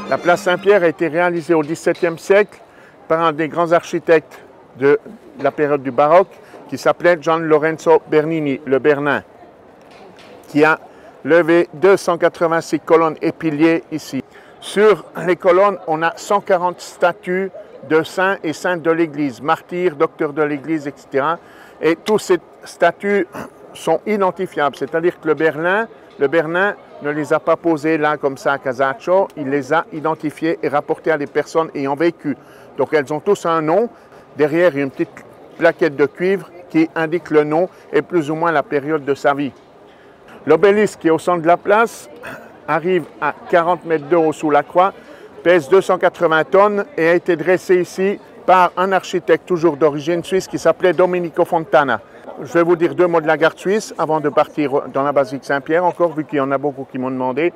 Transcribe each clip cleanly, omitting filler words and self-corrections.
La place Saint-Pierre a été réalisée au XVIIe siècle par un des grands architectes de la période du baroque qui s'appelait Gian Lorenzo Bernini, le Bernin, qui a levé 286 colonnes et piliers ici. Sur les colonnes, on a 140 statues de saints et saintes de l'Église, martyrs, docteurs de l'Église, etc. Et tous ces statues sont identifiables, c'est-à-dire que le Bernin ne les a pas posées là comme ça à Casaccio, il les a identifiées et rapportées à des personnes ayant vécu. Donc elles ont tous un nom, derrière il y a une petite plaquette de cuivre qui indique le nom et plus ou moins la période de sa vie. L'obélisque qui est au centre de la place arrive à 40 mètres de haut sous la croix, pèse 280 tonnes et a été dressé ici par un architecte toujours d'origine suisse qui s'appelait Domenico Fontana. Je vais vous dire deux mots de la garde suisse avant de partir dans la basilique Saint-Pierre, encore vu qu'il y en a beaucoup qui m'ont demandé.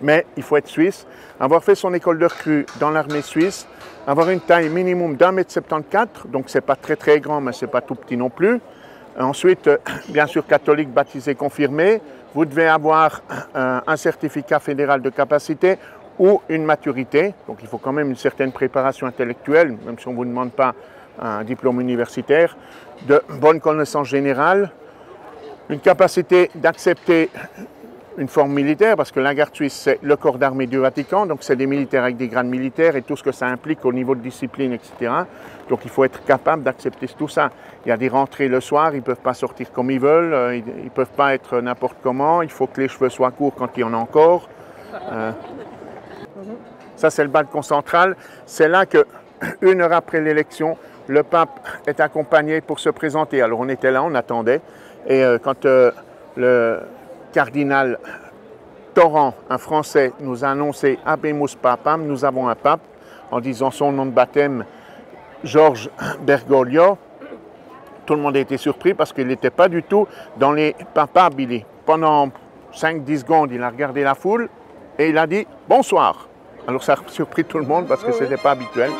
Mais il faut être suisse, avoir fait son école de recrue dans l'armée suisse, avoir une taille minimum d'1,74 m, donc c'est pas très grand, mais c'est pas tout petit non plus. Ensuite, bien sûr, catholique, baptisé, confirmé. Vous devez avoir un certificat fédéral de capacité ou une maturité. Donc il faut quand même une certaine préparation intellectuelle, même si on ne vous demande pas un diplôme universitaire, de bonnes connaissances générales, une capacité d'accepter une forme militaire, parce que la garde suisse, c'est le corps d'armée du Vatican, donc c'est des militaires avec des grades militaires et tout ce que ça implique au niveau de discipline, etc. Donc il faut être capable d'accepter tout ça. Il y a des rentrées le soir, ils ne peuvent pas sortir comme ils veulent, ils ne peuvent pas être n'importe comment, il faut que les cheveux soient courts quand il y en a encore. Ça, c'est le balcon central. C'est là que, une heure après l'élection, le pape est accompagné pour se présenter. Alors on était là, on attendait, et quand le cardinal Torrent, un Français, nous a annoncé « Habemus Papam », nous avons un pape, en disant son nom de baptême, Georges Bergoglio. Tout le monde a été surpris parce qu'il n'était pas du tout dans les papabili. Pendant 5-10 secondes, il a regardé la foule et il a dit « Bonsoir ». Alors ça a surpris tout le monde parce que ce n'était pas habituel.